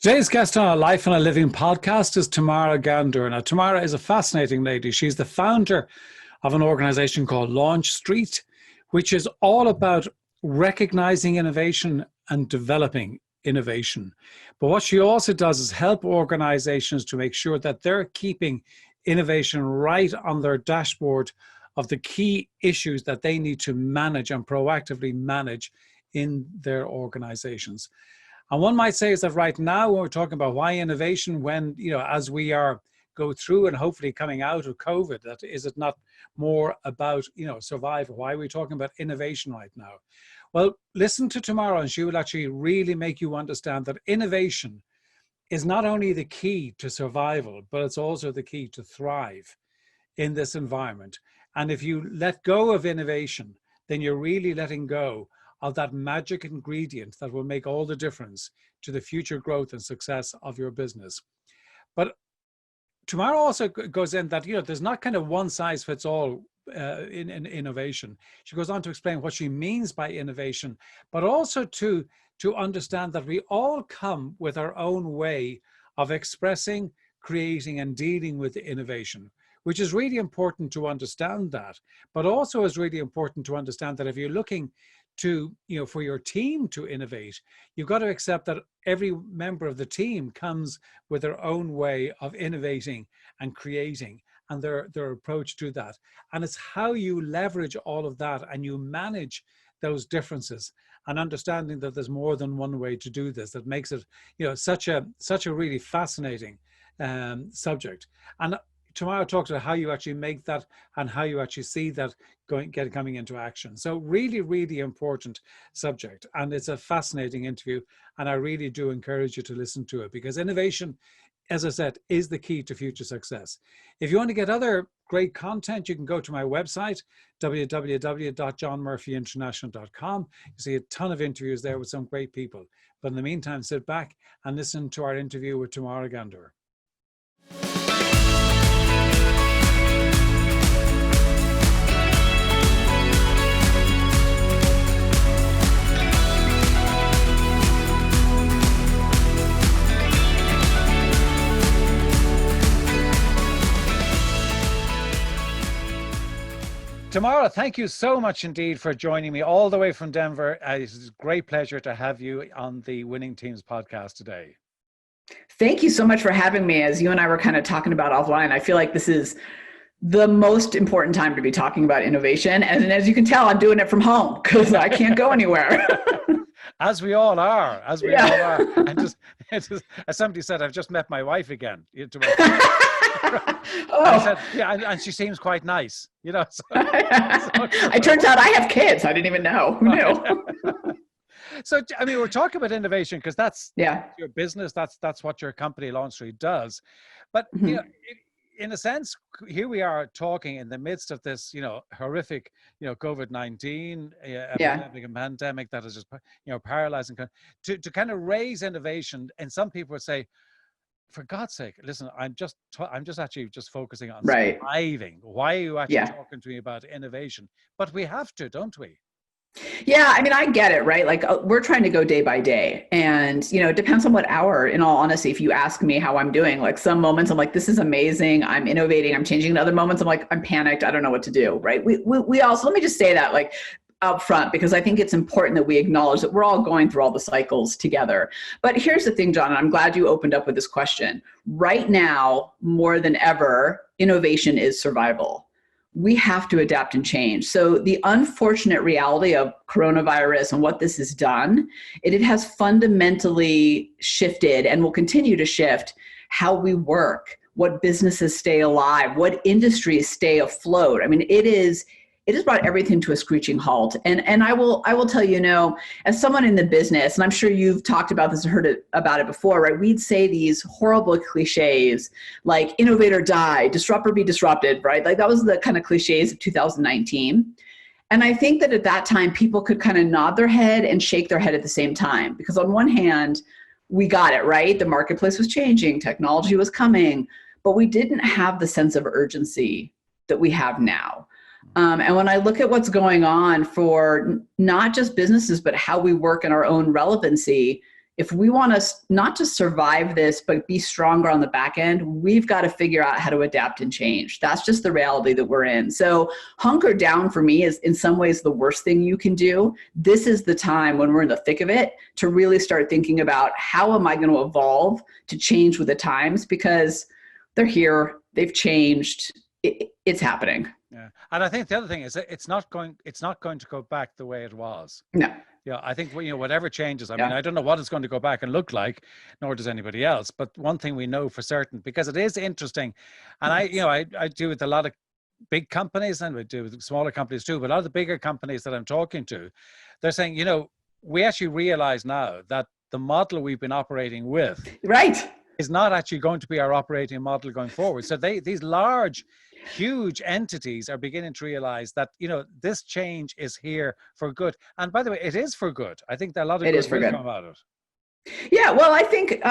Today's guest on a Life and a Living podcast is Tamara Ghandour. Now, Tamara is a fascinating lady. She's the founder of an organization called Launch Street, which is all about recognizing innovation and developing innovation. But what she also does is help organizations to make sure that they're keeping innovation right on their dashboard of the key issues that they need to manage and proactively manage in their organizations. And one might say is that right now, when we're talking about why innovation, when, as we are go through and hopefully coming out of COVID, that is it not more about, survival? Why are we talking about innovation right now? Well, listen to Tamara and she will actually really make you understand that innovation is not only the key to survival, but it's also the key to thrive in this environment. And if you let go of innovation, then you're really letting go of that magic ingredient that will make all the difference to the future growth and success of your business. But Tamara also goes in that, there's not kind of one size fits all in innovation. She goes on to explain what she means by innovation, but also to understand that we all come with our own way of expressing, creating, and dealing with innovation, which is really important to understand that, but also is really important to understand that if you're looking to, for your team to innovate, you've got to accept that every member of the team comes with their own way of innovating and creating and their approach to that. And it's how you leverage all of that and you manage those differences and understanding that there's more than one way to do this that makes it, such a really fascinating subject. And Tomorrow talks about how you actually make that and how you actually see that coming into action. So really, really important subject. And it's a fascinating interview. And I really do encourage you to listen to it because innovation, as I said, is the key to future success. If you want to get other great content, you can go to my website, www.johnmurphyinternational.com. You see a ton of interviews there with some great people. But in the meantime, sit back and listen to our interview with Tamara Ghandour. Tamara, thank you so much indeed for joining me all the way from Denver. It's a great pleasure to have you on the Winning Teams podcast today. Thank you so much for having me. As you and I were kind of talking about offline, I feel like this is the most important time to be talking about innovation. And as you can tell, I'm doing it from home because I can't go anywhere. As we all are, all are. And just as somebody said, I've just met my wife again. I said, yeah, and she seems quite nice, So, it turns out I have kids. I didn't even know. Who knew? So, I mean, we're talking about innovation because that's your business. That's what your company Launch Street does. But in a sense, here we are talking in the midst of this, horrific, COVID-19 epidemic and pandemic that is just, paralyzing. To kind of raise innovation, and some people would say, for God's sake, listen, I'm just actually focusing on surviving. Why are you actually talking to me about innovation? But we have to, don't we? Yeah, I mean, I get it, right? Like we're trying to go day by day and, it depends on what hour, in all honesty, if you ask me how I'm doing, like some moments I'm like, this is amazing. I'm innovating. I'm changing. And other moments I'm like, I'm panicked. I don't know what to do. Right. We also, let me just say that like up front, because I think it's important that we acknowledge that we're all going through all the cycles together. But here's the thing, John, and I'm glad you opened up with this question. Right now, more than ever, innovation is survival. We have to adapt and change. So the unfortunate reality of coronavirus and what this has done, it has fundamentally shifted and will continue to shift how we work, what businesses stay alive, what industries stay afloat. I mean, it has brought everything to a screeching halt. And I will tell you, as someone in the business, and I'm sure you've talked about this and heard about it before, right? We'd say these horrible cliches like innovate or die, disrupt or be disrupted, right? Like that was the kind of cliches of 2019. And I think that at that time, people could kind of nod their head and shake their head at the same time. Because on one hand, we got it, right? The marketplace was changing, technology was coming, but we didn't have the sense of urgency that we have now. And when I look at what's going on for not just businesses, but how we work in our own relevancy, if we want to not just survive this, but be stronger on the back end, we've got to figure out how to adapt and change. That's just the reality that we're in. So hunker down for me is in some ways the worst thing you can do. This is the time when we're in the thick of it to really start thinking about how am I going to evolve to change with the times, because they're here, they've changed, it's happening. Yeah. And I think the other thing is that it's not going to go back the way it was. No. Yeah, I think, whatever changes, I mean, I don't know what it's going to go back and look like, nor does anybody else. But one thing we know for certain, because it is interesting, and I do with a lot of big companies, and we do with smaller companies too, but a lot of the bigger companies that I'm talking to, they're saying, we actually realize now that the model we've been operating with is not actually going to be our operating model going forward. So these large, huge entities are beginning to realize that, this change is here for good. And by the way, it is for good. I think that a lot of good will come out of it. Yeah, well, I think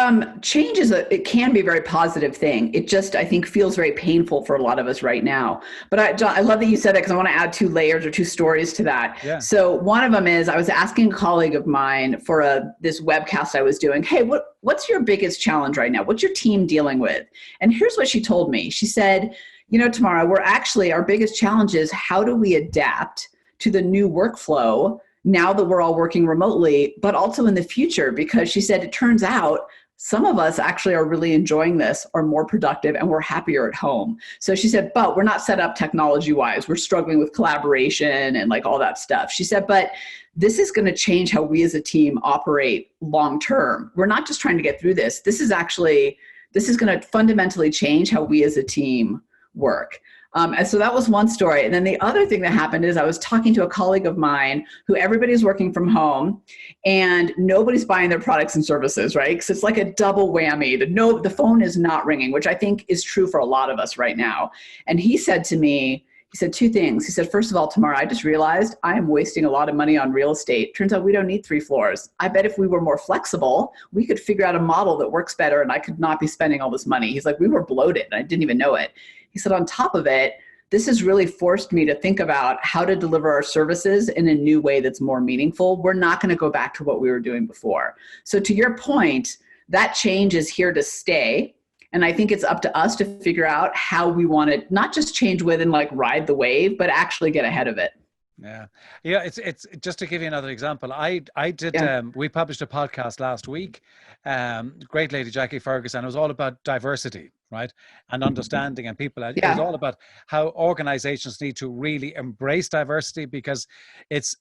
change it can be a very positive thing. It just, I think, feels very painful for a lot of us right now. But John, I love that you said that, because I want to add 2 layers or 2 stories to that. Yeah. So one of them is, I was asking a colleague of mine for this webcast I was doing, hey, what's your biggest challenge right now? What's your team dealing with? And here's what she told me. She said, Tamara, our biggest challenge is how do we adapt to the new workflow now that we're all working remotely, but also in the future, because she said, it turns out some of us actually are really enjoying this, are more productive, and we're happier at home. So she said, but we're not set up technology-wise. We're struggling with collaboration and all that stuff. She said, but this is going to change how we as a team operate long-term. We're not just trying to get through this. This is going to fundamentally change how we as a team work. And so that was one story. And then the other thing that happened is I was talking to a colleague of mine who everybody's working from home and nobody's buying their products and services, right? Because it's like a double whammy. The phone is not ringing, which I think is true for a lot of us right now. And he said to me, 2 things. He said, first of all, Tamara, I just realized I am wasting a lot of money on real estate. Turns out we don't need 3 floors. I bet if we were more flexible, we could figure out a model that works better and I could not be spending all this money. He's like, we were bloated and I didn't even know it. He said, on top of it, this has really forced me to think about how to deliver our services in a new way that's more meaningful. We're not going to go back to what we were doing before. So to your point, that change is here to stay. And I think it's up to us to figure out how we want to not just change with and ride the wave, but actually get ahead of it. Yeah. It's just to give you another example. I did, we published a podcast last week, great lady, Jackie Ferguson. It was all about diversity, right? And understanding and people. It was all about how organizations need to really embrace diversity, because it's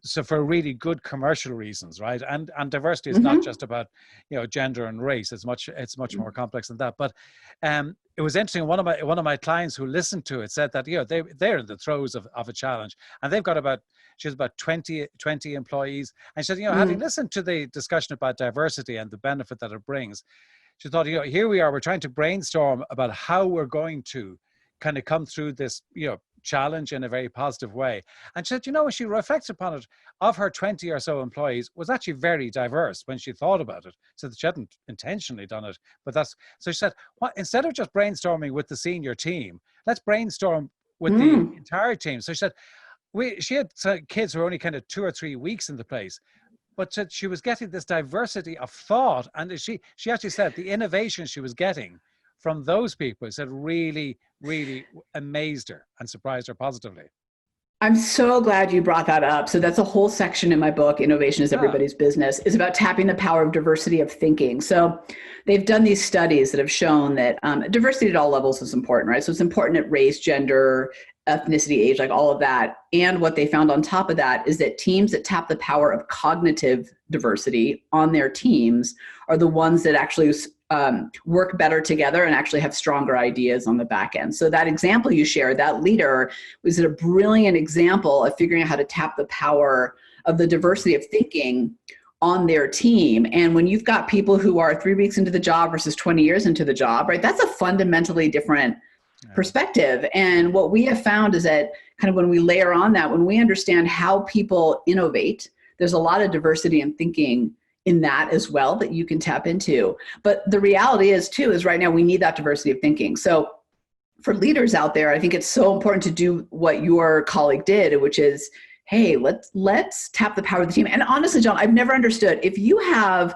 so for really good commercial reasons, right? And diversity is not just about, gender and race. It's much more complex than that. But it was interesting. One of my clients who listened to it said that, they're in the throes of a challenge, and they've got she has about 20 employees. And she said, having listened to the discussion about diversity and the benefit that it brings, she thought, here we are, we're trying to brainstorm about how we're going to kind of come through this, challenge in a very positive way. And she said, when she reflects upon it, of her 20 or so employees was actually very diverse when she thought about it. So that she hadn't intentionally done it, but so she said, instead of just brainstorming with the senior team, let's brainstorm with the entire team. So she said, she had kids who were only kind of 2 or 3 weeks in the place, but she was getting this diversity of thought. And she actually said the innovation she was getting from those people said really, really amazed her and surprised her positively. I'm so glad you brought that up. So that's a whole section in my book, Innovation is Everybody's Business, is about tapping the power of diversity of thinking. So they've done these studies that have shown that diversity at all levels is important, right? So it's important at race, gender, ethnicity, age, all of that. And what they found on top of that is that teams that tap the power of cognitive diversity on their teams are the ones that actually work better together and actually have stronger ideas on the back end. So that example you shared, that leader was a brilliant example of figuring out how to tap the power of the diversity of thinking on their team. And when you've got people who are 3 weeks into the job versus 20 years into the job, right, that's a fundamentally different perspective. And what we have found is that kind of when we layer on that, when we understand how people innovate, there's a lot of diversity in thinking in that as well that you can tap into. But the reality is right now we need that diversity of thinking. So for leaders out there, I think it's so important to do what your colleague did, which is, hey, let's tap the power of the team. And honestly, John, I've never understood, if you have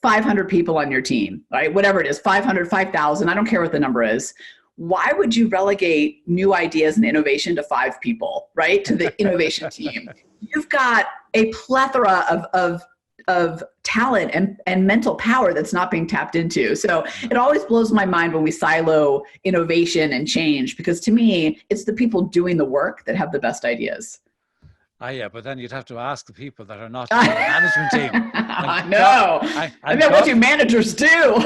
500 people on your team, right? Whatever it is, 500, 5,000, I don't care what the number is. Why would you relegate new ideas and innovation to 5 people, right? To the innovation team. You've got a plethora of talent and mental power that's not being tapped into. So it always blows my mind when we silo innovation and change, because to me, it's the people doing the work that have the best ideas. Yeah, but then you'd have to ask the people that are not on the management team. No, and then what do managers do?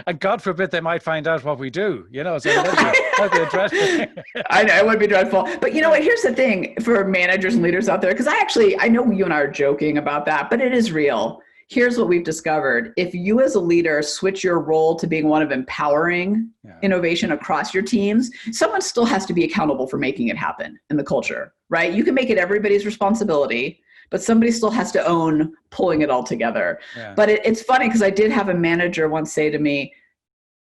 And God forbid they might find out what we do, so that'd be dreadful. I know, it would be dreadful. But you know what, here's the thing for managers and leaders out there, because I know you and I are joking about that, but it is real. Here's what we've discovered. If you as a leader switch your role to being one of empowering innovation across your teams, someone still has to be accountable for making it happen in the culture, right? You can make it everybody's responsibility, but somebody still has to own pulling it all together. Yeah. But it's funny because I did have a manager once say to me,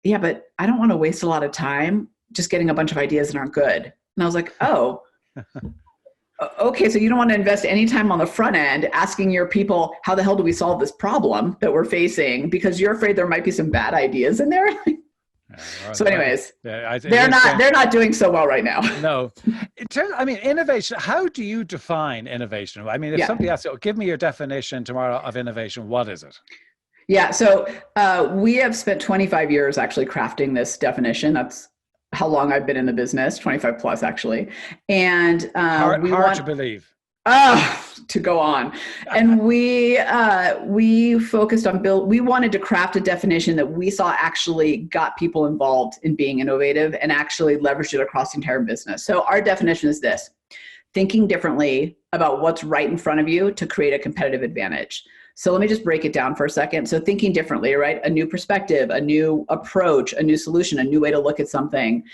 yeah, but I don't want to waste a lot of time just getting a bunch of ideas that aren't good. And I was like, oh, okay, so you don't want to invest any time on the front end asking your people, how the hell do we solve this problem that we're facing? Because you're afraid there might be some bad ideas in there. So anyways, they're not doing so well right now. No. Innovation, how do you define innovation? I mean, if somebody asks you, give me your definition tomorrow of innovation, what is it? Yeah, so we have spent 25 years actually crafting this definition. That's how long I've been in the business, 25 plus actually. And hard to believe. To go on. And we focused on we wanted to craft a definition that we saw actually got people involved in being innovative and actually leveraged it across the entire business. So our definition is this: thinking differently about what's right in front of you to create a competitive advantage. So let me just break it down for a second. So thinking differently, right? A new perspective, a new approach, a new solution, a new way to look at something,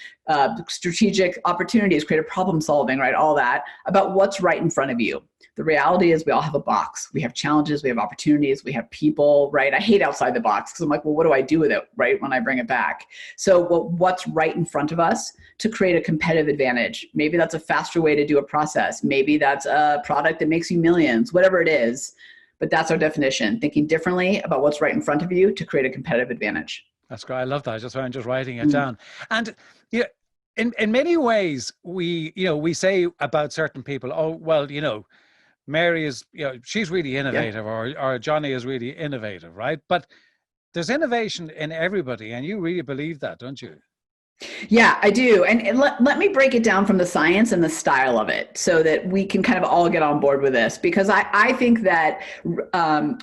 strategic opportunities, creative problem solving, right? All that about what's right in front of you. The reality is we all have a box. We have challenges, we have opportunities, we have people, right? I hate outside the box because I'm like, well, what do I do with it, right? When I bring it back. So what's right in front of us to create a competitive advantage? Maybe that's a faster way to do a process. Maybe that's a product that makes you millions, whatever it is. But that's our definition, thinking differently about what's right in front of you to create a competitive advantage. That's great. I love that. I'm just writing it down. And in many ways, we say about certain people, oh, well, Mary is, she's really innovative, or Johnny is really innovative, right? But there's innovation in everybody, and you really believe that, don't you? Yeah, I do. And let me break it down from the science and the style of it so that we can kind of all get on board with this, because I think that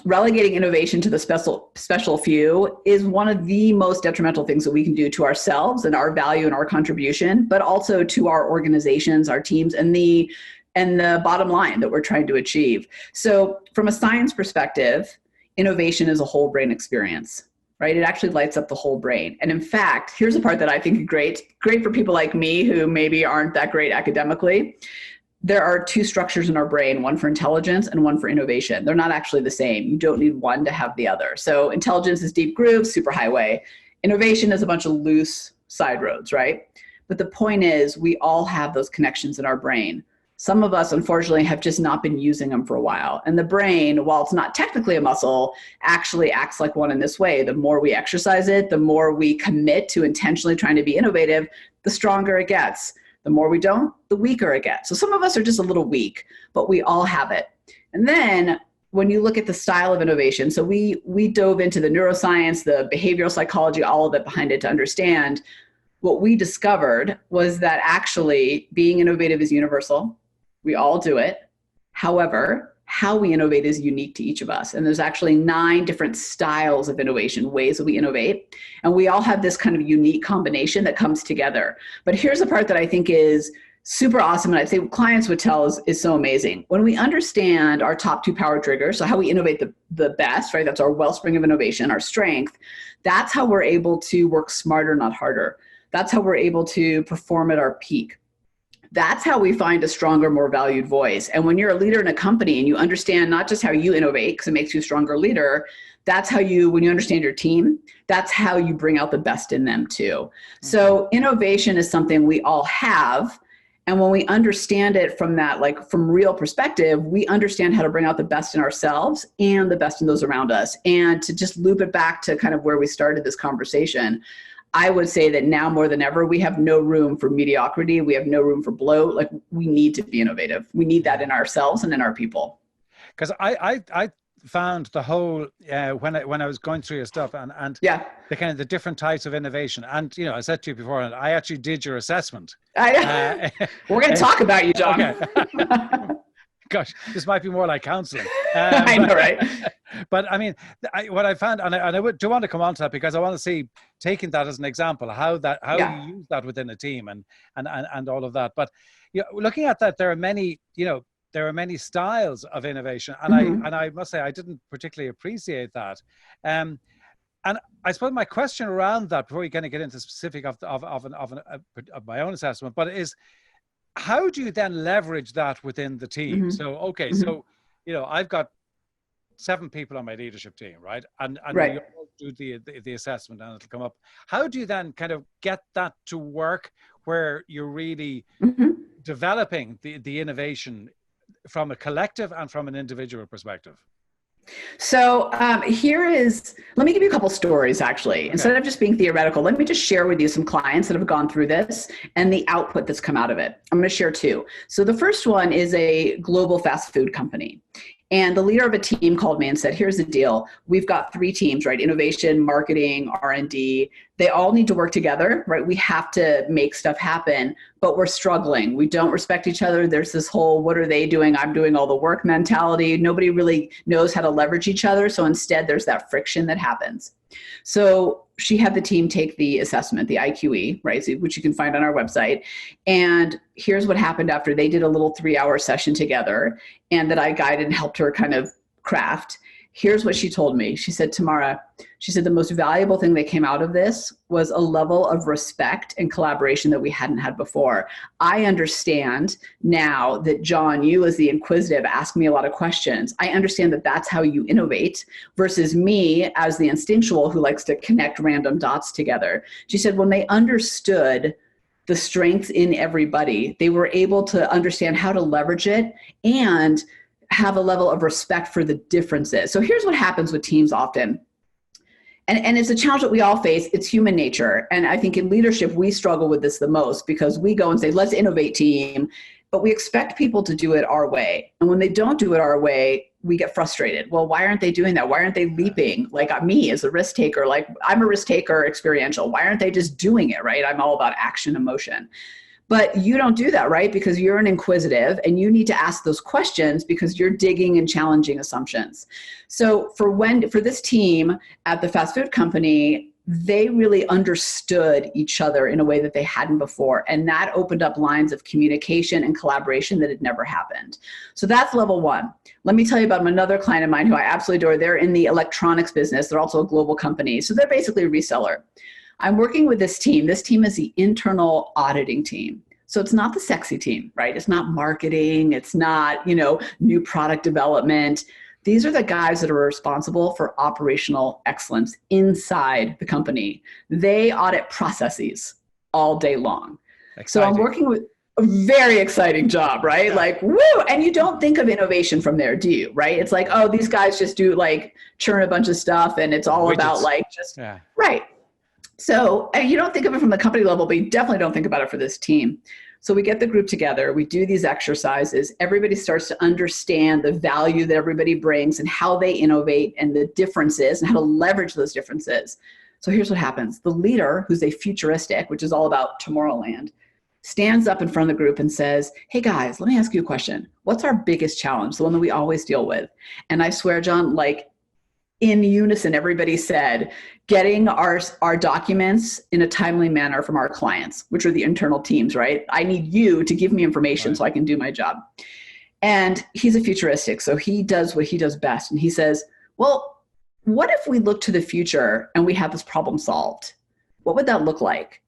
relegating innovation to the special few is one of the most detrimental things that we can do to ourselves and our value and our contribution, but also to our organizations, our teams, and the bottom line that we're trying to achieve. So from a science perspective, innovation is a whole brain experience. Right? It actually lights up the whole brain. And in fact, here's the part that I think is great for people like me who maybe aren't that great academically. There are 2 structures in our brain, one for intelligence and one for innovation. They're not actually the same. You don't need one to have the other. So intelligence is deep groove, super highway. Innovation is a bunch of loose side roads, right? But the point is, we all have those connections in our brain. Some of us, unfortunately, have just not been using them for a while. And the brain, while it's not technically a muscle, actually acts like one in this way. The more we exercise it, the more we commit to intentionally trying to be innovative, the stronger it gets. The more we don't, the weaker it gets. So some of us are just a little weak, but we all have it. And then when you look at the style of innovation, so we dove into the neuroscience, the behavioral psychology, all of it behind it to understand. What we discovered was that actually being innovative is universal. We all do it. However, how we innovate is unique to each of us. And there's actually 9 different styles of innovation, ways that we innovate. And we all have this kind of unique combination that comes together. But here's the part that I think is super awesome, and I'd say what clients would tell us is so amazing. When we understand our top 2 power triggers, so how we innovate the best, right? That's our wellspring of innovation, our strength. That's how we're able to work smarter, not harder. That's how we're able to perform at our peak. That's how we find a stronger, more valued voice. And when you're a leader in a company and you understand not just how you innovate, because it makes you a stronger leader, that's how when you understand your team, that's how you bring out the best in them too. So innovation is something we all have. And when we understand it from that, like from real perspective, we understand how to bring out the best in ourselves and the best in those around us. And to just loop it back to kind of where we started this conversation, I would say that now more than ever, we have no room for mediocrity. We have no room for bloat. Like, we need to be innovative. We need that in ourselves and in our people. Because I found the whole, when I was going through your stuff and yeah, the kind of the different types of innovation. And, you know, I said to you before, and I actually did your assessment. We're going to talk about you, John. Okay. Gosh, this might be more like counseling. I know, right? But I mean, what I found, and I do want to come on to that, because I want to see, taking that as an example, how you use that within a team and all of that. But you know, looking at that, there are many, there are many styles of innovation, and I must say I didn't particularly appreciate that. And I suppose my question around that, before we kind of get into specific of my own assessment, but is, how do you then leverage that within the team? So, okay, so, I've got 7 people on my leadership team, right? And right. we all do the assessment and it'll come up. How do you then kind of get that to work where you're really developing the innovation from a collective and from an individual perspective? So let me give you a couple stories, actually. Okay. Instead of just being theoretical, let me just share with you some clients that have gone through this and the output that's come out of it. I'm going to share 2. So the first one is a global fast food company. And the leader of a team called me and said, here's the deal. We've got 3 teams, right? Innovation, marketing, R&D. They all need to work together, right? We have to make stuff happen, but we're struggling. We don't respect each other. There's this whole, what are they doing? I'm doing all the work mentality. Nobody really knows how to leverage each other. So instead, there's that friction that happens. So she had the team take the assessment, the IQE, right, which you can find on our website. And here's what happened after they did a little 3-hour session together, and that I guided and helped her kind of craft. Here's what she told me. She said, Tamara, she said, the most valuable thing that came out of this was a level of respect and collaboration that we hadn't had before. I understand now that, John, you as the inquisitive ask me a lot of questions. I understand that that's how you innovate versus me as the instinctual who likes to connect random dots together. She said, when they understood the strengths in everybody, they were able to understand how to leverage it and have a level of respect for the differences. So here's what happens with teams often. And it's a challenge that we all face. It's human nature. And I think in leadership, we struggle with this the most because we go and say, let's innovate, team. But we expect people to do it our way. And when they don't do it our way, we get frustrated. Well, why aren't they doing that? Why aren't they leaping? Like me as a risk taker, like I'm a risk taker experiential. Why aren't they just doing it, right? I'm all about action and motion. But you don't do that, right? Because you're an inquisitive and you need to ask those questions because you're digging and challenging assumptions. So for this team at the fast food company, they really understood each other in a way that they hadn't before. And that opened up lines of communication and collaboration that had never happened. So that's level 1. Let me tell you about another client of mine who I absolutely adore. They're in the electronics business. They're also a global company. So they're basically a reseller. I'm working with this team. This team is the internal auditing team. So it's not the sexy team, right? It's not marketing. It's not, new product development. These are the guys that are responsible for operational excellence inside the company. They audit processes all day long. Exciting. So I'm working with a very exciting job, right? Yeah. Like, woo! And you don't think of innovation from there, do you? Right? It's like, oh, these guys just do churn a bunch of stuff and it's all about right. So you don't think of it from the company level, but you definitely don't think about it for this team. So we get the group together, we do these exercises, everybody starts to understand the value that everybody brings and how they innovate and the differences and how to leverage those differences. So here's what happens. The leader, who's a futuristic, which is all about Tomorrowland, stands up in front of the group and says, hey guys, let me ask you a question. What's our biggest challenge? The one that we always deal with. And I swear, John, in unison, everybody said, getting our documents in a timely manner from our clients, which are the internal teams, right? I need you to give me information so I can do my job. And he's a futuristic, so he does what he does best. And he says, well, what if we look to the future and we have this problem solved? What would that look like?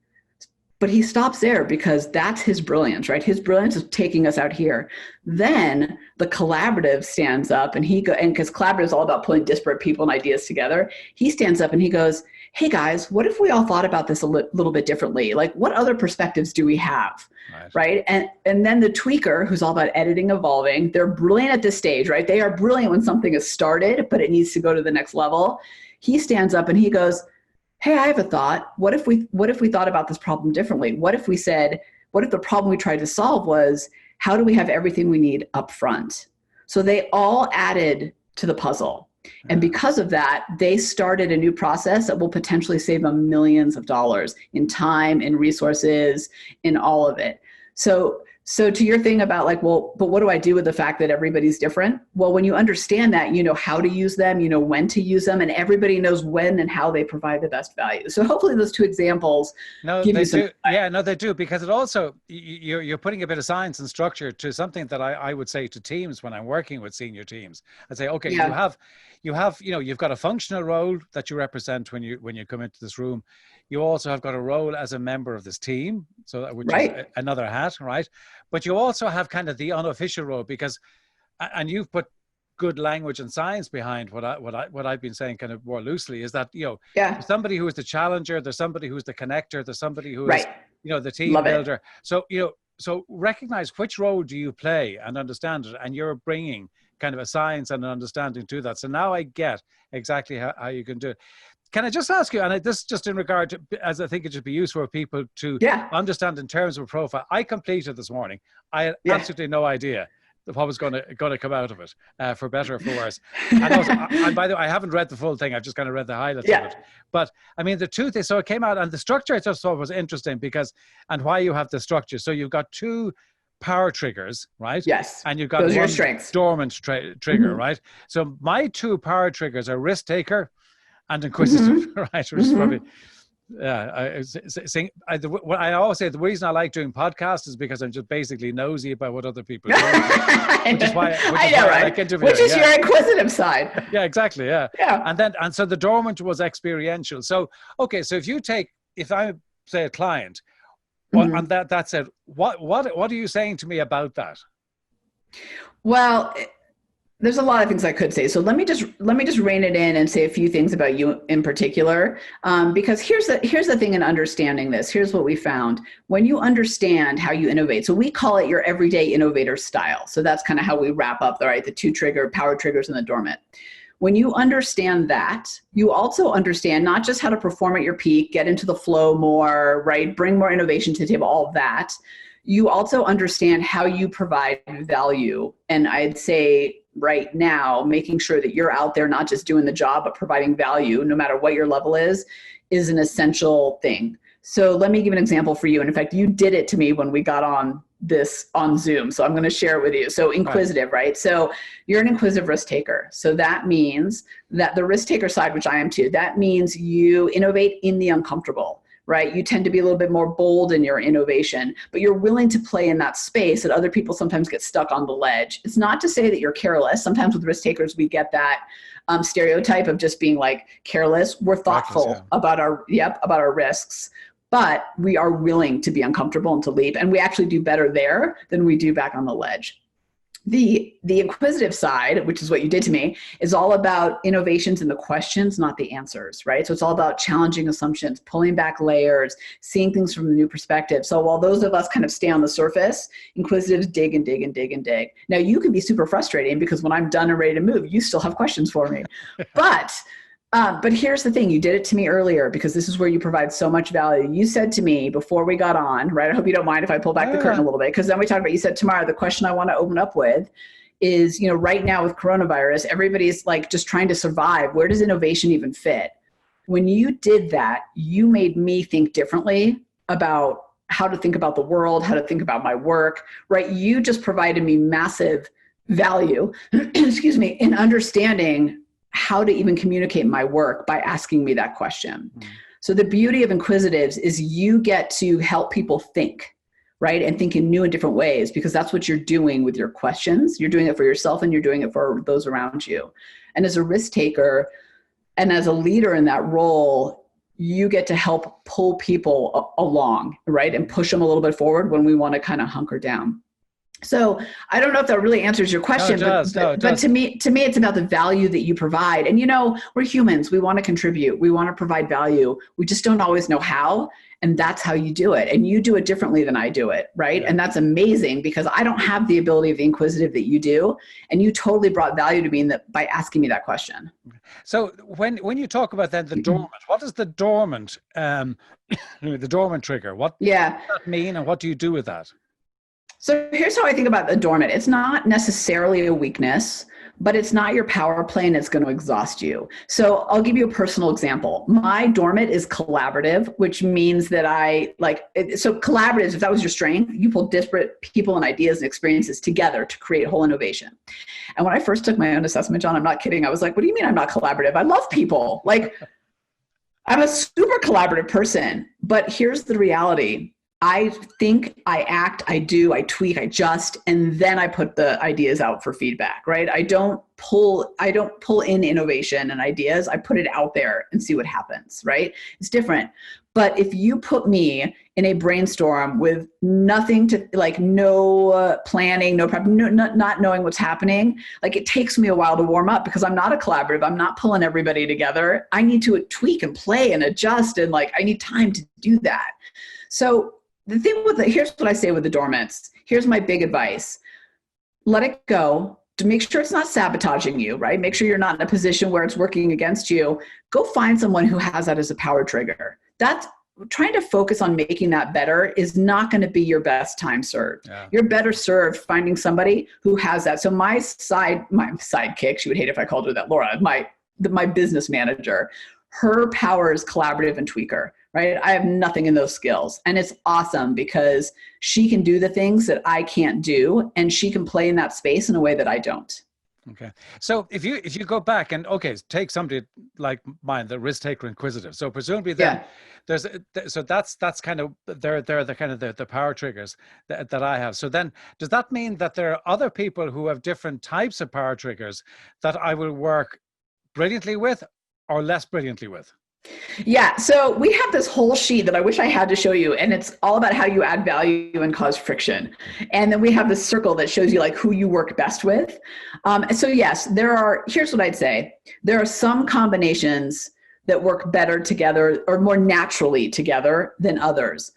But he stops there because that's his brilliance, right? His brilliance is taking us out here. Then the collaborative stands up and because collaborative is all about pulling disparate people and ideas together. He stands up and he goes, hey guys, what if we all thought about this a little bit differently? Like, what other perspectives do we have? Right. And then the tweaker, who's all about editing, evolving, they're brilliant at this stage, right? They are brilliant when something is started, but it needs to go to the next level. He stands up and he goes, hey, I have a thought. What if we thought about this problem differently? What if the problem we tried to solve was, how do we have everything we need up front? So they all added to the puzzle. And because of that, they started a new process that will potentially save them millions of dollars in time, in resources, in all of it. So to your thing about like, well, but what do I do with the fact that everybody's different? Well, when you understand that, you know how to use them, you know when to use them, and everybody knows when and how they provide the best value. So hopefully those two examples give you some. Yeah, no, they do, because it also, you're putting a bit of science and structure to something that I would say to teams when I'm working with senior teams. I'd say, okay, you've got a functional role that you represent when you come into this room. You also have got a role as a member of this team, so which is another hat, right? But you also have kind of the unofficial role, because, and you've put good language and science behind what I've been saying kind of more loosely, is that, there's somebody who is the challenger, there's somebody who's the connector, there's somebody who is, the team builder. So, so recognize which role do you play and understand it, and you're bringing kind of a science and an understanding to that. So now I get exactly how you can do it. Can I just ask you, and this just in regard to, as I think it should be useful for people to understand in terms of a profile. I completed this morning. I had absolutely no idea what was going to come out of it, for better or for worse. And by the way, I haven't read the full thing. I've just kind of read the highlights of it. But I mean, the two things, so it came out, and the structure I just thought was interesting because, and why you have the structure. So you've got two power triggers, right? Yes. And you've got those are your one strengths. Dormant trigger, right? So my two power triggers are risk taker and inquisitive, right? Which is probably, I always say the reason I like doing podcasts is because I'm just basically nosy about what other people do, which is why I like interviewing. Which is your inquisitive side. Yeah, exactly. Yeah. And so the dormant was experiential. So, okay, so if I say a client, and that said, what are you saying to me about that? Well, there's a lot of things I could say. So let me just rein it in and say a few things about you in particular, because here's the thing in understanding this. Here's what we found. When you understand how you innovate, so we call it your everyday innovator style. So that's kind of how we wrap up, the two power triggers and the dormant. When you understand that, you also understand not just how to perform at your peak, get into the flow more, right? Bring more innovation to the table, all of that. You also understand how you provide value. And I'd say right now, making sure that you're out there, not just doing the job, but providing value, no matter what your level is an essential thing. So let me give an example for you. And in fact, you did it to me when we got on Zoom. So I'm going to share it with you. So inquisitive, right? So you're an inquisitive risk taker. So that means that the risk taker side, which I am too, that means you innovate in the uncomfortable, right? You tend to be a little bit more bold in your innovation, but you're willing to play in that space that other people sometimes get stuck on the ledge. It's not to say that you're careless. Sometimes with risk takers, we get that stereotype of just being like careless. We're thoughtful about our risks, but we are willing to be uncomfortable and to leap. And we actually do better there than we do back on the ledge. The inquisitive side, which is what you did to me, is all about innovations in the questions, not the answers, right? So it's all about challenging assumptions, pulling back layers, seeing things from a new perspective. So while those of us kind of stay on the surface, inquisitives dig and dig and dig and dig. Now you can be super frustrating because when I'm done and ready to move, you still have questions for me. But here's the thing, you did it to me earlier because this is where you provide so much value. You said to me before we got on, right? I hope you don't mind if I pull back the curtain a little bit, because then we talked about, you said, Tamara, the question I want to open up with is, right now with coronavirus, everybody's like just trying to survive. Where does innovation even fit? When you did that, you made me think differently about how to think about the world, how to think about my work, right? You just provided me massive value, excuse me, in understanding how to even communicate my work by asking me that question. So the beauty of inquisitives is you get to help people think, right? And think in new and different ways, because that's what you're doing with your questions. You're doing it for yourself and you're doing it for those around you. And as a risk taker and as a leader in that role, you get to help pull people along, right? And push them a little bit forward when we want to kind of hunker down. So I don't know if that really answers your No, it question, does. No, it but does. to me, it's about the value that you provide. And we're humans. We want to contribute. We want to provide value. We just don't always know how. And that's how you do it. And you do it differently than I do it, right? Yeah. And that's amazing because I don't have the ability of the inquisitive that you do. And you totally brought value to me by asking me that question. So when you talk about then the dormant, what is the dormant the dormant trigger? What Yeah. does that mean, and what do you do with that? So here's how I think about the dormant. It's not necessarily a weakness, but it's not your power play and it's going to exhaust you. So I'll give you a personal example. My dormant is collaborative, which means that so collaborative, if that was your strength, you pull disparate people and ideas and experiences together to create whole innovation. And when I first took my own assessment, John, I'm not kidding. I was like, what do you mean I'm not collaborative? I love people. Like, I'm a super collaborative person, but here's the reality. I think, I act, I do, I tweak, I adjust, and then I put the ideas out for feedback, right? I don't pull in innovation and ideas. I put it out there and see what happens, right? It's different. But if you put me in a brainstorm with nothing to no planning, no prep, not knowing what's happening, it takes me a while to warm up because I'm not a collaborative. I'm not pulling everybody together. I need to tweak and play and adjust. And I need time to do that. So the thing here's what I say with the dormants. Here's my big advice. Let it go to make sure it's not sabotaging you, right? Make sure you're not in a position where it's working against you. Go find someone who has that as a power trigger. That's trying to focus on making that better is not going to be your best time served. Yeah. You're better served finding somebody who has that. So my sidekick, she would hate if I called her that, Laura, my business manager, her power is collaborative and tweaker. Right? I have nothing in those skills. And it's awesome because she can do the things that I can't do and she can play in that space in a way that I don't. Okay. So if you go back and take somebody like mine, the risk taker inquisitive. So presumably then that's kind of they're the kind of the power triggers that I have. So then does that mean that there are other people who have different types of power triggers that I will work brilliantly with or less brilliantly with? Yeah. So we have this whole sheet that I wish I had to show you, and it's all about how you add value and cause friction. And then we have this circle that shows you who you work best with. So yes, here's what I'd say. There are some combinations that work better together or more naturally together than others.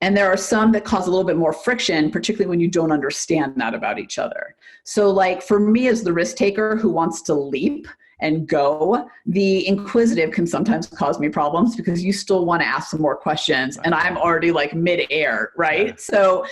And there are some that cause a little bit more friction, particularly when you don't understand that about each other. So for me as the risk taker who wants to leap and go, the inquisitive can sometimes cause me problems because you still want to ask some more questions and I'm already mid-air, right? Yeah. So,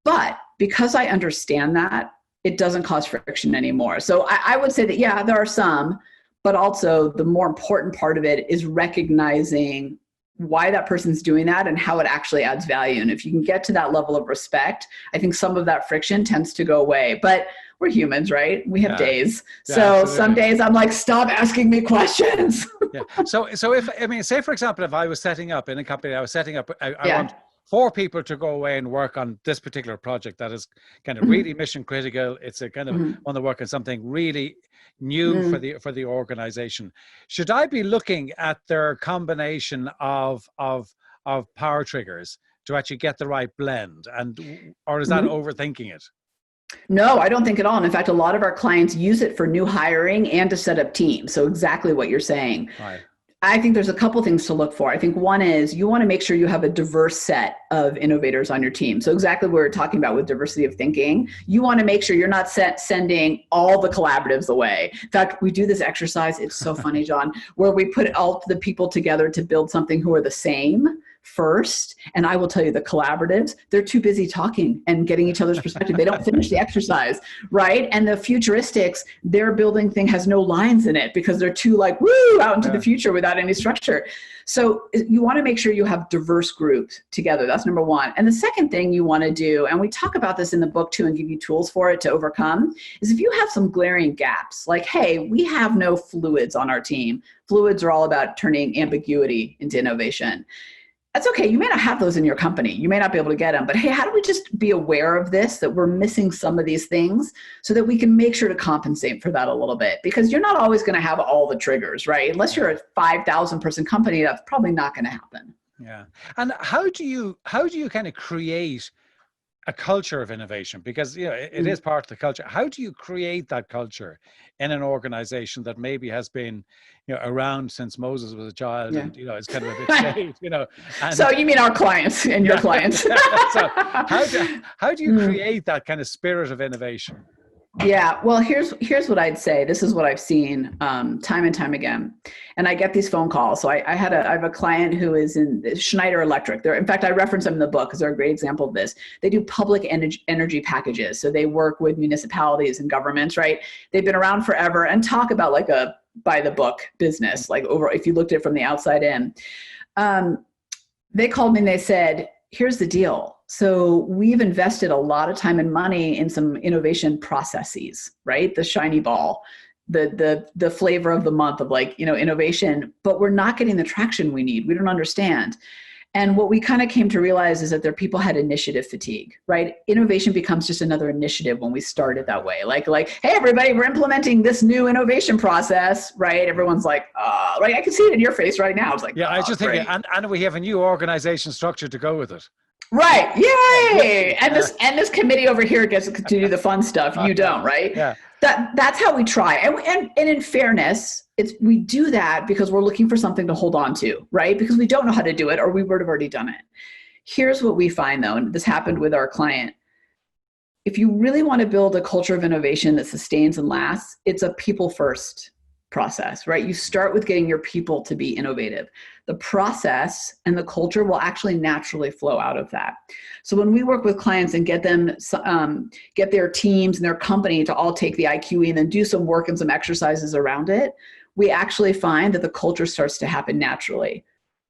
but because I understand that, it doesn't cause friction anymore. So I would say that, yeah, there are some, but also the more important part of it is recognizing why that person's doing that and how it actually adds value. And if you can get to that level of respect, I think some of that friction tends to go away. But we're humans, right? We have days. Yeah, so absolutely. Some days I'm stop asking me questions. Yeah. So say for example, if I was setting up in a company, I want 4 people to go away and work on this particular project that is kind of really mission critical. It's a kind of want to work on something really new for the organization. Should I be looking at their combination of power triggers to actually get the right blend, or is that overthinking it? No, I don't think at all. And in fact, a lot of our clients use it for new hiring and to set up teams. So exactly what you're saying. Right. I think there's a couple things to look for. I think one is you want to make sure you have a diverse set of innovators on your team. So exactly what we're talking about with diversity of thinking, you want to make sure you're not sending all the collaboratives away. In fact, we do this exercise. It's so funny, John, where we put all the people together to build something who are the same first. And I will tell you, the collaboratives, they're too busy talking and getting each other's perspective. They don't finish the exercise, right? And the futuristics, their building thing has no lines in it because they're too woo, out into the future without any structure. So you want to make sure you have diverse groups together. That's number one. And the second thing you want to do, and we talk about this in the book too and give you tools for it to overcome, is if you have some glaring gaps, hey, we have no fluids on our team. Fluids are all about turning ambiguity into innovation. That's okay. You may not have those in your company. You may not be able to get them, but hey, how do we just be aware of this, that we're missing some of these things so that we can make sure to compensate for that a little bit? Because you're not always going to have all the triggers, right? Unless you're a 5,000 person company, that's probably not going to happen. Yeah. And how do you kind of create a culture of innovation, because it is part of the culture. How do you create that culture in an organization that maybe has been around since Moses was a child, Yeah. and it's kind of a bit safe, and So you mean our clients and your clients? so how do you create that kind of spirit of innovation? Yeah, well, here's what I'd say. This is what I've seen time and time again, and I get these phone calls. So I have a client who is in Schneider Electric. In fact, I reference them in the book because they're a great example of this. They do public energy packages, so they work with municipalities and governments. Right? They've been around forever and talk about like a by the book business. Like over, if you looked at it from the outside in, they called me and they said, here's the deal. So we've invested a lot of time and money in some innovation processes, right? The shiny ball, the flavor of the month of like, innovation, but we're not getting the traction we need. We don't understand. And what we kind of came to realize is that their people had initiative fatigue, right? Innovation becomes just another initiative when we start it that way. Like, hey, everybody, we're implementing this new innovation process, right? Everyone's like, right? I can see it in your face right now. It's like, I just think, and we have a new organization structure to go with it. Right. Yay. And this committee over here gets to do the fun stuff. You don't, right? Yeah. That's how we try. And in fairness, we do that because we're looking for something to hold on to, right? Because we don't know how to do it or we would have already done it. Here's what we find though, and this happened with our client. If you really want to build a culture of innovation that sustains and lasts, it's a people first process, right? You start with getting your people to be innovative. The process and the culture will actually naturally flow out of that. So when we work with clients and get them, get their teams and their company to all take the IQE and then do some work and some exercises around it, we actually find that the culture starts to happen naturally.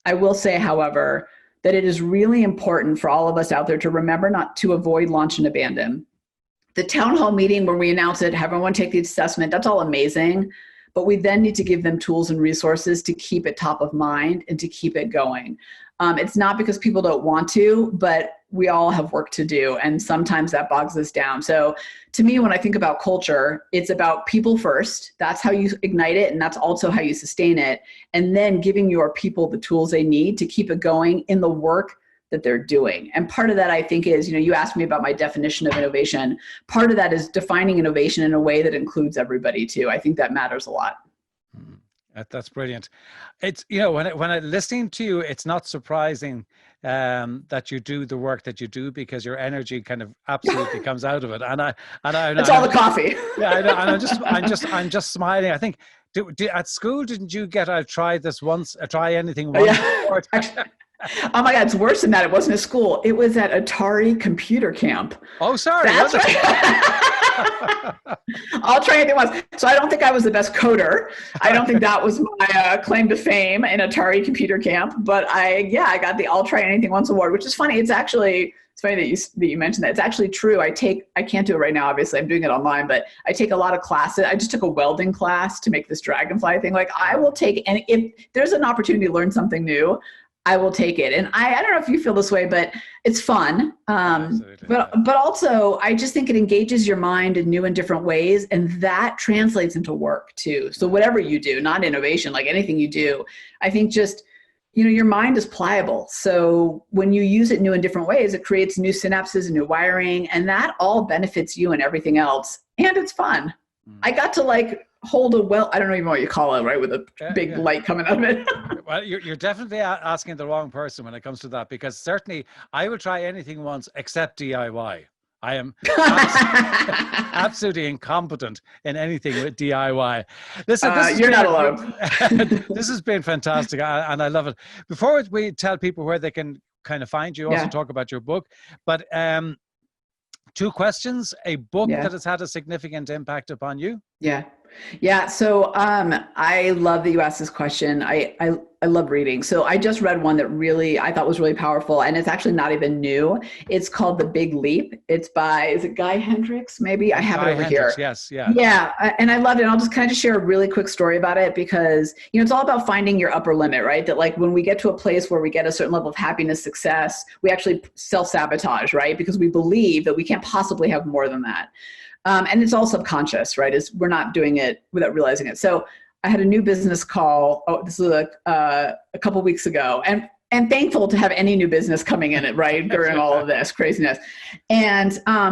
I will say, however, that it is really important for all of us out there to remember not to avoid launch and abandon. The town hall meeting where we announce it, have everyone take the assessment, that's all amazing. But we then need to give them tools and resources to keep it top of mind and to keep it going. It's not because people don't want to, but we all have work to do. And sometimes that bogs us down. So to me, when I think about culture, it's about people first. That's how you ignite it. And that's also how you sustain it. And then giving your people the tools they need to keep it going in the work that they're doing. And part of that, I think, is, you asked me about my definition of innovation. Part of that is defining innovation in a way that includes everybody too. I think that matters a lot. That's brilliant. It's, when I listening to you, it's not surprising that you do the work that you do, because your energy kind of absolutely comes out of it. And it's all the coffee. Yeah, I know. And I'm just smiling. I think, at school, didn't you get try anything once? Yeah. Oh my God, it's worse than that. It wasn't at school. It was at Atari Computer Camp. Oh, sorry. That's right. I'll try anything once. So I don't think I was the best coder. I don't think that was my claim to fame in Atari Computer Camp. But I got the I'll try anything once award, which is funny. It's funny that you mentioned that. It's actually true. I can't do it right now. Obviously, I'm doing it online, but I take a lot of classes. I just took a welding class to make this dragonfly thing. Like, I will take, and if there's an opportunity to learn something new, I will take it. And I don't know if you feel this way, but it's fun. But also I just think it engages your mind in new and different ways. And that translates into work too. So whatever you do, not innovation, like anything you do, I think just, your mind is pliable. So when you use it new and different ways, it creates new synapses and new wiring, and that all benefits you and everything else. And it's fun. I got to hold I don't even know what you call it, right? With a big light coming out of it. Well, you're definitely asking the wrong person when it comes to that, because certainly I will try anything once except DIY. I am absolutely incompetent in anything with DIY. Listen, you're not alone. This has been fantastic, and I love it. Before we tell people where they can kind of find you, also talk about your book, but 2 questions. A book that has had a significant impact upon you? Yeah. So I love that you asked this question. I love reading. So I just read one that I thought was really powerful, and it's actually not even new. It's called The Big Leap. It's by, is it Guy Hendricks? Maybe I have it over here. Yes. Yeah. Yeah. And I loved it. And I'll just kind of share a really quick story about it, because, it's all about finding your upper limit, right? That when we get to a place where we get a certain level of happiness, success, we actually self-sabotage, right? Because we believe that we can't possibly have more than that. And it's all subconscious, right? We're not doing it without realizing it. So I had a new business call. This was a couple weeks ago. And and thankful to have any new business coming in it, right, during all of this craziness. And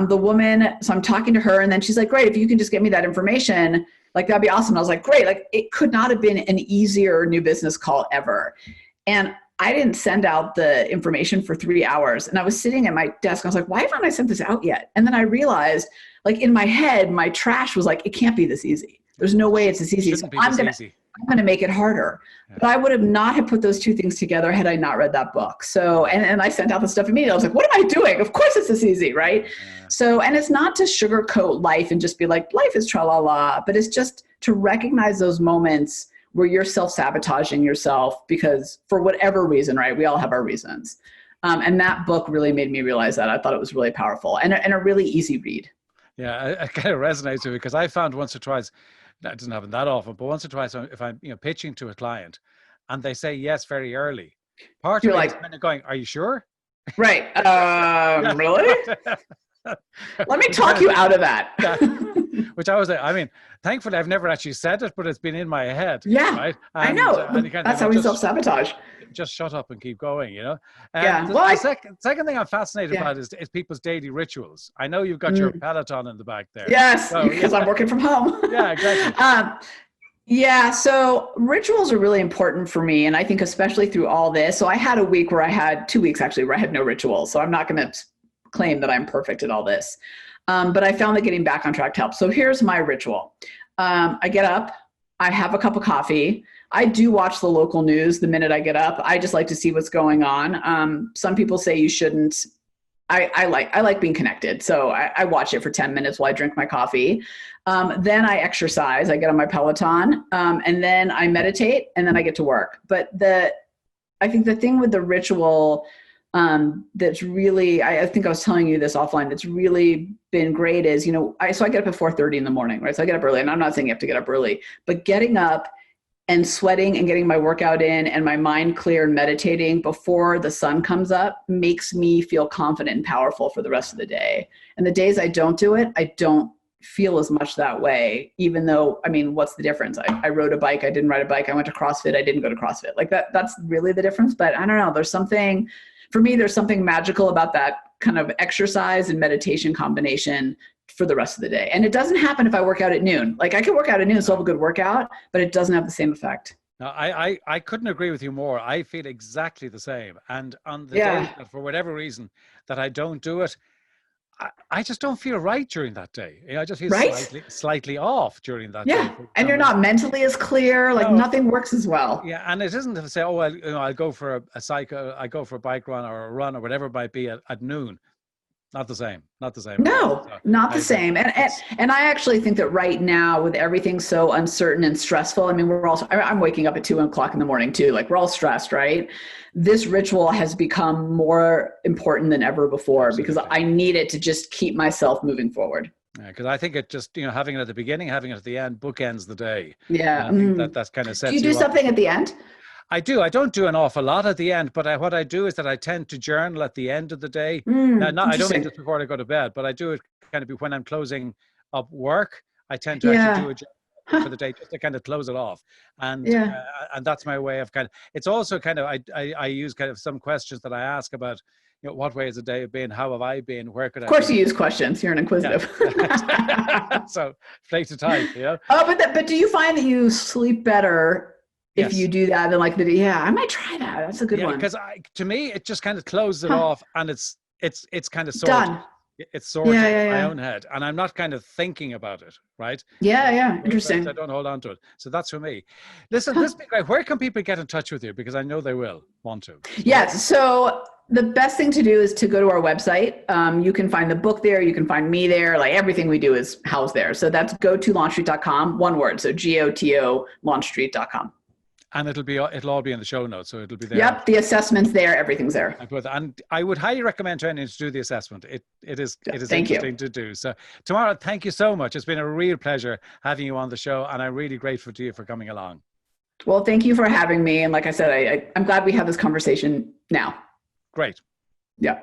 the woman, so I'm talking to her, and then she's like, great, if you can just get me that information, like, that'd be awesome. And I was like, great. Like, it could not have been an easier new business call ever. And I didn't send out the information for 3 hours. And I was sitting at my desk. I was like, why haven't I sent this out yet? And then I realized, like, in my head, my trash was like, it can't be this easy. There's no way it's this easy. So I'm going to make it harder. Yeah. But I would have not have put those two things together had I not read that book. So, and I sent out the stuff immediately. I was like, what am I doing? Of course it's this easy, right? Yeah. So, and it's not to sugarcoat life and just be like, life is tra-la-la, but it's just to recognize those moments where you're self-sabotaging yourself because for whatever reason, right? We all have our reasons. And that book really made me realize that. I thought it was really powerful and a really easy read. Yeah, I kind of resonates with it because I found once or twice, that doesn't happen that often, but once or twice if I'm pitching to a client and they say yes very early, part of me is kind of going, are you sure? Right. Really? Let me talk you out of that. Which I was like, I mean, thankfully I've never actually said it, but it's been in my head. Yeah, right? I know. That's how we self-sabotage. Just shut up and keep going, Yeah. The second thing I'm fascinated about is people's daily rituals. I know you've got your Peloton in the back there. Yes, because I'm working from home. Yeah, exactly. Yeah, so rituals are really important for me. And I think especially through all this. So I had a week where I had 2 weeks actually where I had no rituals. So I'm not going to claim that I'm perfect at all this. But I found that getting back on track helps. So here's my ritual. I get up, I have a cup of coffee. I do watch the local news the minute I get up. I just like to see what's going on. Some people say you shouldn't. I like being connected. So I watch it for 10 minutes while I drink my coffee. Then I exercise, I get on my Peloton, and then I meditate, and then I get to work. But I think the thing with the ritual that's really, I think I was telling you this offline, that's really been great is, so I get up at 4:30 in the morning, right? So I get up early, and I'm not saying you have to get up early, but getting up and sweating and getting my workout in and my mind clear and meditating before the sun comes up makes me feel confident and powerful for the rest of the day. And the days I don't do it, I don't feel as much that way, even though, what's the difference? I rode a bike, I didn't ride a bike. I went to CrossFit, I didn't go to CrossFit. Like that's really the difference. But I don't know, there's something magical about that kind of exercise and meditation combination for the rest of the day. And it doesn't happen if I work out at noon. Like I could work out at noon, so have a good workout, but it doesn't have the same effect. No, I couldn't agree with you more. I feel exactly the same. And on the day that for whatever reason that I don't do it, I just don't feel right during that day. I just feel slightly off during that day. Yeah, and you're not mentally as clear. Like nothing works as well. Yeah, and it isn't to say, oh, well, I'll go for a cycle, I go for a bike run or a run or whatever it might be at noon. Not the same. Not the same. No, so, not the same. And I actually think that right now with everything so uncertain and stressful, I'm waking up at 2:00 in the morning too. Like we're all stressed, right? This ritual has become more important than ever before because I need it to just keep myself moving forward. Yeah, because I think it just, having it at the beginning, having it at the end bookends the day. Yeah. I think that's kind of sets you up. Do you do something at the end? I do. I don't do an awful lot at the end, but what I do is that I tend to journal at the end of the day. Now, I don't mean just before I go to bed, but I do it kind of when I'm closing up work. I tend to actually do a journal for the day just to kind of close it off. And that's my way of it's also kind of, I use kind of some questions that I ask about, what way has the day been? How have I been? Where could I? Of course, you use questions. You're an inquisitive. Yeah. So, play to type. Oh, but do you find that you sleep better if you do that? Then I might try that. That's a good one. Because to me, it just kind of closes it off, and it's kind of sorted. Done. It's sorted in my own head, and I'm not kind of thinking about it, right? Yeah. Interesting. I don't hold on to it. So that's for me. Listen, this be great. Where can people get in touch with you? Because I know they will want to. Yes. So the best thing to do is to go to our website. You can find the book there. You can find me there. Like everything we do is housed there. So that's gotolaunchstreet.com. One word. So GOTO launchstreet.com. And it'll all be in the show notes, so it'll be there. Yep, the assessment's there, everything's there. And I would highly recommend to anyone to do the assessment. It is interesting to do. So, Tamara, thank you so much. It's been a real pleasure having you on the show, and I'm really grateful to you for coming along. Well, thank you for having me. And like I said, I'm glad we had this conversation now. Great. Yeah.